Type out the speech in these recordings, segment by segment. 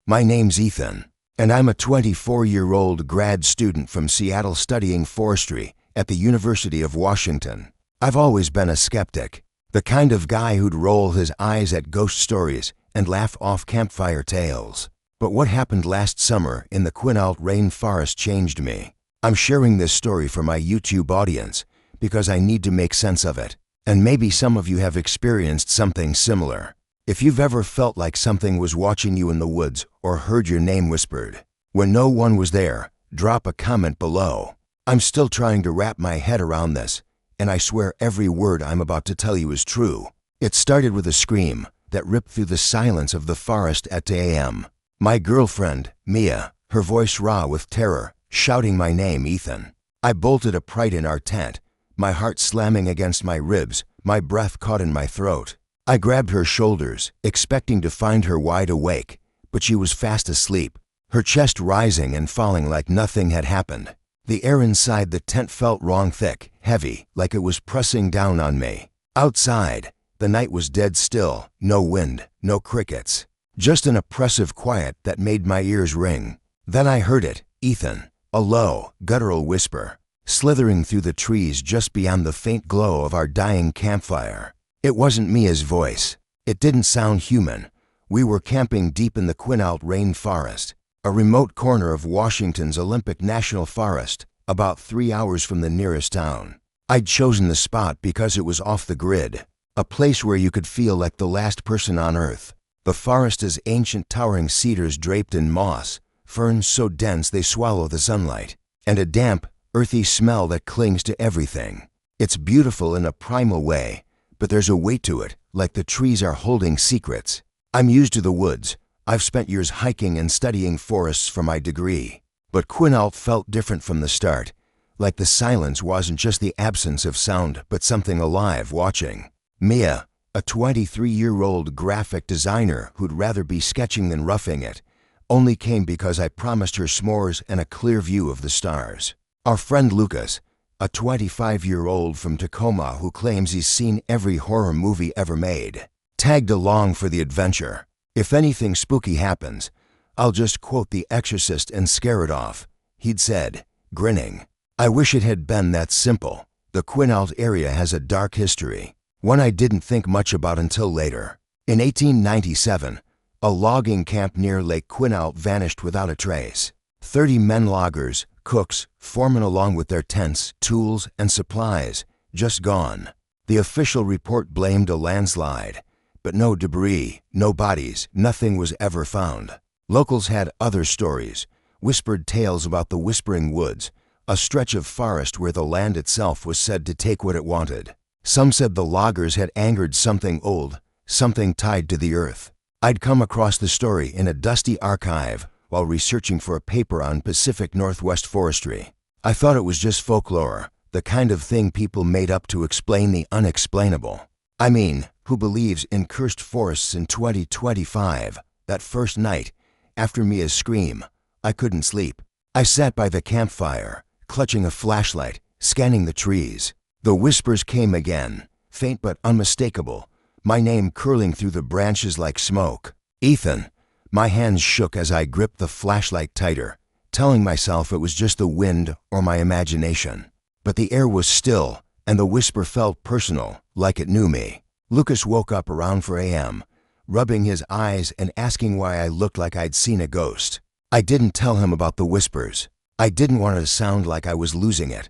My name's Ethan, and I'm a 24-year-old grad student from Seattle studying forestry at the University of Washington. I've always been a skeptic, the kind of guy who'd roll his eyes at ghost stories and laugh off campfire tales. But what happened last summer in the Quinault Rain Forest changed me. I'm sharing this story for my YouTube audience because I need to make sense of it. And maybe some of you have experienced something similar. If you've ever felt like something was watching you in the woods or heard your name whispered when no one was there, drop a comment below. I'm still trying to wrap my head around this, and I swear every word I'm about to tell you is true. It started with a scream that ripped through the silence of the forest at 2 a.m. My girlfriend, Mia, her voice raw with terror, shouting my name, Ethan. I bolted upright in our tent, my heart slamming against my ribs, my breath caught in my throat. I grabbed her shoulders, expecting to find her wide awake, but she was fast asleep, her chest rising and falling like nothing had happened. The air inside the tent felt wrong thick, heavy, like it was pressing down on me. Outside, the night was dead still, no wind, no crickets, just an oppressive quiet that made my ears ring. Then I heard it, Ethan, a low, guttural whisper, slithering through the trees just beyond the faint glow of our dying campfire. It wasn't Mia's voice. It didn't sound human. We were camping deep in the Quinault Rain Forest, a remote corner of Washington's Olympic National Forest, about 3 hours from the nearest town. I'd chosen the spot because it was off the grid, a place where you could feel like the last person on Earth. The forest is ancient towering cedars draped in moss, ferns so dense they swallow the sunlight, and a damp, earthy smell that clings to everything. It's beautiful in a primal way, but there's a weight to it, like the trees are holding secrets. I'm used to the woods. I've spent years hiking and studying forests for my degree. But Quinault felt different from the start, like the silence wasn't just the absence of sound, but something alive watching. Mia, a 23-year-old graphic designer who'd rather be sketching than roughing it, only came because I promised her s'mores and a clear view of the stars. Our friend Lucas, a 25-year-old from Tacoma who claims he's seen every horror movie ever made, tagged along for the adventure. If anything spooky happens, I'll just quote The Exorcist and scare it off, he'd said, grinning. I wish it had been that simple. The Quinault area has a dark history, one I didn't think much about until later. In 1897, a logging camp near Lake Quinault vanished without a trace. 30 men loggers, cooks, foremen along with their tents, tools, and supplies, just gone. The official report blamed a landslide, but no debris, no bodies, nothing was ever found. Locals had other stories, whispered tales about the Whispering Woods, a stretch of forest where the land itself was said to take what it wanted. Some said the loggers had angered something old, something tied to the earth. I'd come across the story in a dusty archive while researching for a paper on Pacific Northwest forestry. I thought it was just folklore, the kind of thing people made up to explain the unexplainable. I mean, who believes in cursed forests in 2025? That first night, after Mia's scream, I couldn't sleep. I sat by the campfire, clutching a flashlight, scanning the trees. The whispers came again, faint but unmistakable, my name curling through the branches like smoke. Ethan. My hands shook as I gripped the flashlight tighter, telling myself it was just the wind or my imagination. But the air was still, and the whisper felt personal, like it knew me. Lucas woke up around 4 a.m., rubbing his eyes and asking why I looked like I'd seen a ghost. I didn't tell him about the whispers. I didn't want it to sound like I was losing it.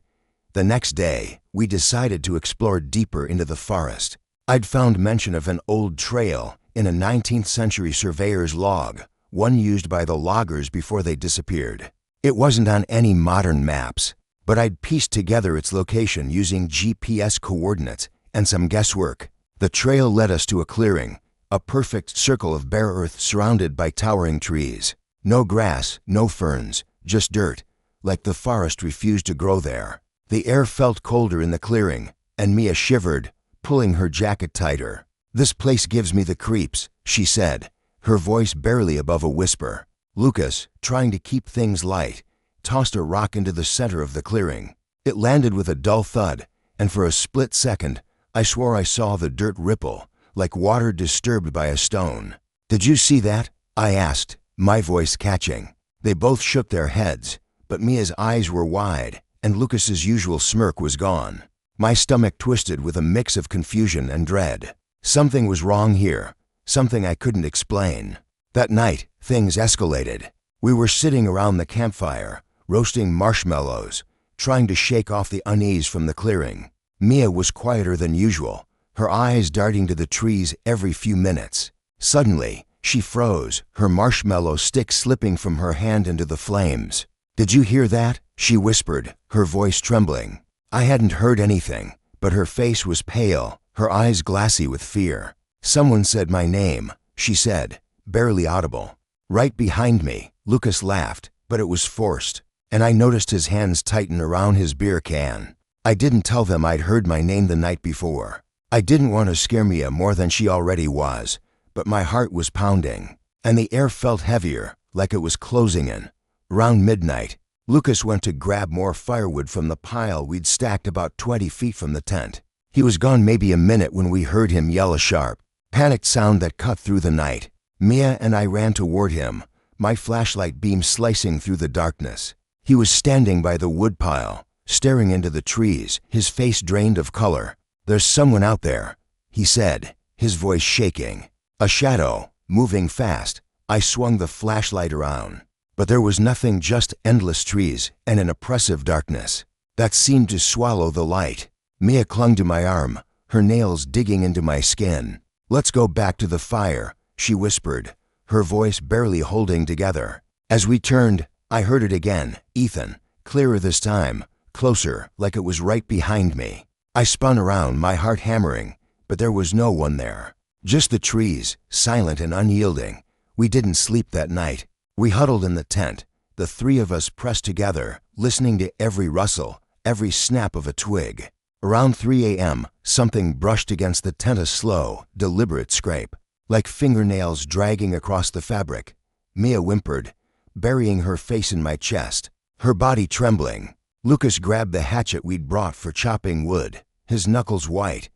The next day, we decided to explore deeper into the forest. I'd found mention of an old trail in a 19th century surveyor's log, one used by the loggers before they disappeared. It wasn't on any modern maps, but I'd pieced together its location using GPS coordinates and some guesswork. The trail led us to a clearing, a perfect circle of bare earth surrounded by towering trees. No grass, no ferns, just dirt, like the forest refused to grow there. The air felt colder in the clearing, and Mia shivered, pulling her jacket tighter. This place gives me the creeps, she said, her voice barely above a whisper. Lucas, trying to keep things light, tossed a rock into the center of the clearing. It landed with a dull thud, and for a split second, I swore I saw the dirt ripple, like water disturbed by a stone. Did you see that? I asked, my voice catching. They both shook their heads, but Mia's eyes were wide, and Lucas's usual smirk was gone. My stomach twisted with a mix of confusion and dread. Something was wrong here, something I couldn't explain. That night, things escalated. We were sitting around the campfire, roasting marshmallows, trying to shake off the unease from the clearing. Mia was quieter than usual, her eyes darting to the trees every few minutes. Suddenly, she froze, her marshmallow stick slipping from her hand into the flames. "Did you hear that?" she whispered, her voice trembling. I hadn't heard anything, but her face was pale, her eyes glassy with fear. "Someone said my name," she said, barely audible. Right behind me, Lucas laughed, but it was forced, and I noticed his hands tighten around his beer can. I didn't tell them I'd heard my name the night before. I didn't want to scare Mia more than she already was, but my heart was pounding, and the air felt heavier, like it was closing in. Around midnight, Lucas went to grab more firewood from the pile we'd stacked about 20 feet from the tent. He was gone maybe a minute when we heard him yell a sharp, panicked sound that cut through the night. Mia and I ran toward him, my flashlight beam slicing through the darkness. He was standing by the woodpile, staring into the trees, his face drained of color. "There's someone out there," he said, his voice shaking. A shadow, moving fast. I swung the flashlight around. But there was nothing, just endless trees and an oppressive darkness that seemed to swallow the light. Mia clung to my arm, her nails digging into my skin. "Let's go back to the fire," she whispered, her voice barely holding together. As we turned, I heard it again, Ethan, clearer this time, closer, like it was right behind me. I spun around, my heart hammering, but there was no one there. Just the trees, silent and unyielding. We didn't sleep that night. We huddled in the tent, the three of us pressed together, listening to every rustle, every snap of a twig. Around 3 a.m., something brushed against the tent, a slow, deliberate scrape, like fingernails dragging across the fabric. Mia whimpered, burying her face in my chest, her body trembling. Lucas grabbed the hatchet we'd brought for chopping wood, his knuckles white.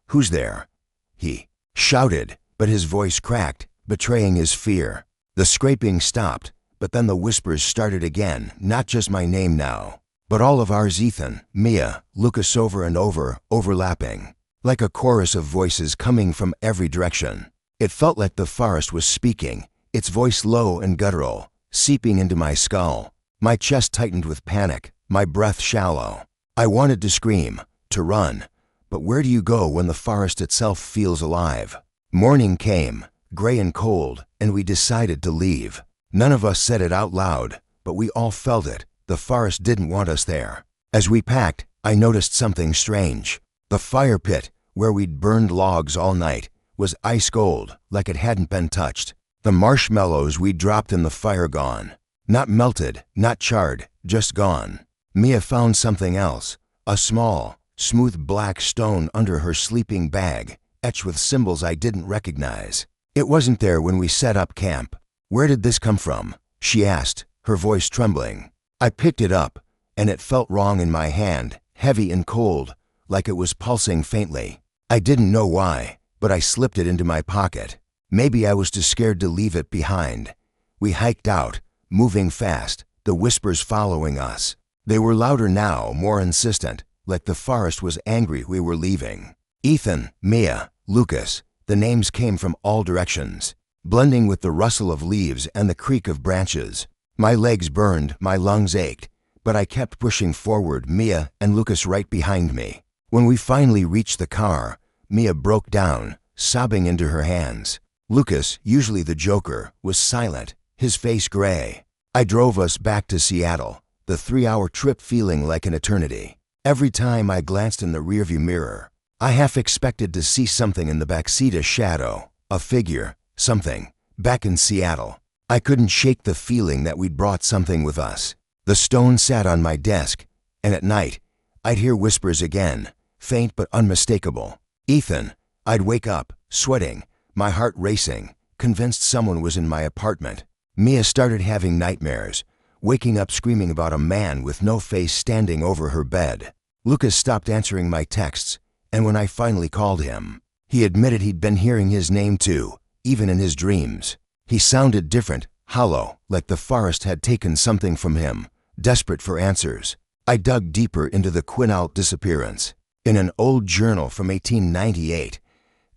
"Who's there?" he shouted, but his voice cracked, betraying his fear. The scraping stopped, but then the whispers started again, not just my name now, but all of ours, Ethan, Mia, Lucas, over and over, overlapping, like a chorus of voices coming from every direction. It felt like the forest was speaking, its voice low and guttural, seeping into my skull. My chest tightened with panic, my breath shallow. I wanted to scream, to run, but where do you go when the forest itself feels alive? Morning came, gray and cold, and we decided to leave. None of us said it out loud, but we all felt it. The forest didn't want us there. As we packed, I noticed something strange. The fire pit, where we'd burned logs all night, was ice cold, like it hadn't been touched. The marshmallows we dropped in the fire gone. Not melted, not charred, just gone. Mia found something else, a small, smooth black stone under her sleeping bag, etched with symbols I didn't recognize. It wasn't there when we set up camp. "Where did this come from?" she asked, her voice trembling. I picked it up, and it felt wrong in my hand, heavy and cold, like it was pulsing faintly. I didn't know why, but I slipped it into my pocket. Maybe I was too scared to leave it behind. We hiked out, moving fast, the whispers following us. They were louder now, more insistent, like the forest was angry we were leaving. Ethan, Mia, Lucas. The names came from all directions, blending with the rustle of leaves and the creak of branches. My legs burned, my lungs ached, but I kept pushing forward, Mia and Lucas right behind me. When we finally reached the car, Mia broke down, sobbing into her hands. Lucas, usually the joker, was silent, his face gray. I drove us back to Seattle, the 3-hour trip feeling like an eternity. Every time I glanced in the rearview mirror, I half expected to see something in the backseat, a shadow, a figure, something. Back in Seattle, I couldn't shake the feeling that we'd brought something with us. The stone sat on my desk, and at night, I'd hear whispers again, faint but unmistakable. "Ethan," I'd wake up, sweating, my heart racing, convinced someone was in my apartment. Mia started having nightmares, waking up screaming about a man with no face standing over her bed. Lucas stopped answering my texts, and when I finally called him, he admitted he'd been hearing his name too, even in his dreams. He sounded different, hollow, like the forest had taken something from him, desperate for answers. I dug deeper into the Quinault disappearance. In an old journal from 1898,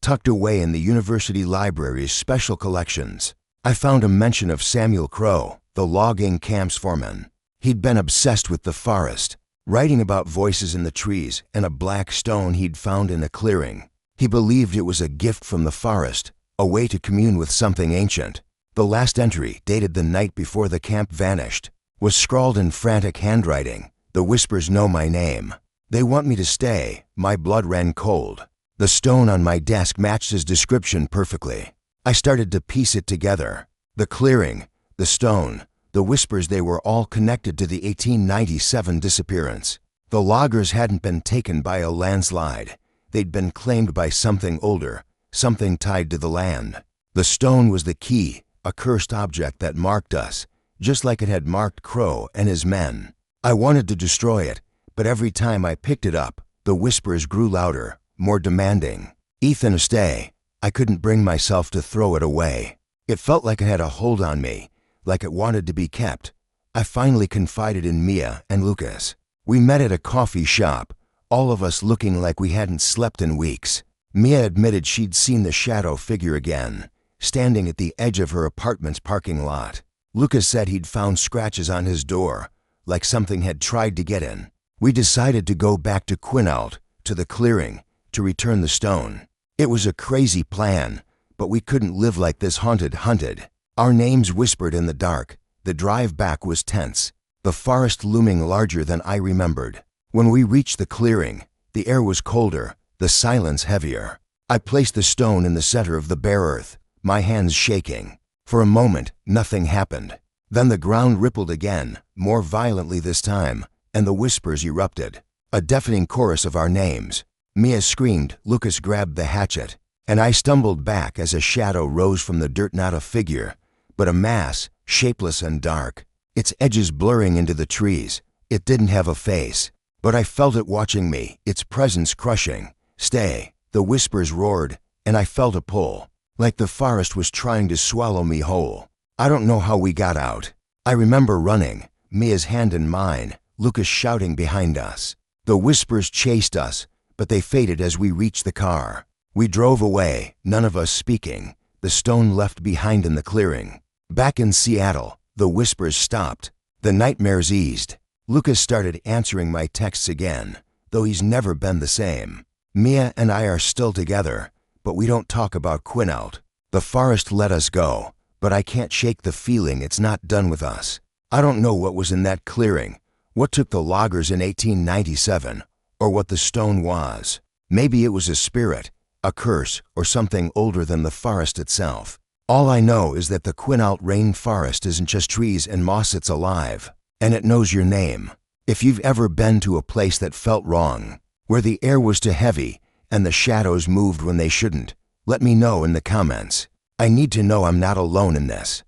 tucked away in the university library's special collections, I found a mention of Samuel Crow, the logging camp's foreman. He'd been obsessed with the forest, writing about voices in the trees and a black stone he'd found in a clearing. He believed it was a gift from the forest, a way to commune with something ancient. The last entry, dated the night before the camp vanished, was scrawled in frantic handwriting. "The whispers know my name. They want me to stay." My blood ran cold. The stone on my desk matched his description perfectly. I started to piece it together. The clearing, the stone, the whispers, they were all connected to the 1897 disappearance. The loggers hadn't been taken by a landslide. They'd been claimed by something older, something tied to the land. The stone was the key, a cursed object that marked us, just like it had marked Crow and his men. I wanted to destroy it, but every time I picked it up, the whispers grew louder, more demanding. "Ethan, stay." I couldn't bring myself to throw it away. It felt like it had a hold on me, like it wanted to be kept. I finally confided in Mia and Lucas. We met at a coffee shop, all of us looking like we hadn't slept in weeks. Mia admitted she'd seen the shadow figure again, standing at the edge of her apartment's parking lot. Lucas said he'd found scratches on his door, like something had tried to get in. We decided to go back to Quinault, to the clearing, to return the stone. It was a crazy plan, but we couldn't live like this hunted. Our names whispered in the dark. The drive back was tense, the forest looming larger than I remembered. When we reached the clearing, the air was colder, the silence heavier. I placed the stone in the center of the bare earth, my hands shaking. For a moment, nothing happened. Then the ground rippled again, more violently this time, and the whispers erupted. A deafening chorus of our names. Mia screamed, Lucas grabbed the hatchet, and I stumbled back as a shadow rose from the dirt, not a figure, but a mass, shapeless and dark, its edges blurring into the trees. It didn't have a face, but I felt it watching me, its presence crushing. "Stay," the whispers roared, and I felt a pull, like the forest was trying to swallow me whole. I don't know how we got out. I remember running, Mia's hand in mine, Lucas shouting behind us. The whispers chased us, but they faded as we reached the car. We drove away, none of us speaking, the stone left behind in the clearing. Back in Seattle, the whispers stopped. The nightmares eased. Lucas started answering my texts again, though he's never been the same. Mia and I are still together, but we don't talk about Quinault. The forest let us go, but I can't shake the feeling it's not done with us. I don't know what was in that clearing, what took the loggers in 1897, or what the stone was. Maybe it was a spirit, a curse, or something older than the forest itself. All I know is that the Quinault Rain Forest isn't just trees and moss, it's alive, and it knows your name. If you've ever been to a place that felt wrong, where the air was too heavy and the shadows moved when they shouldn't, let me know in the comments. I need to know I'm not alone in this.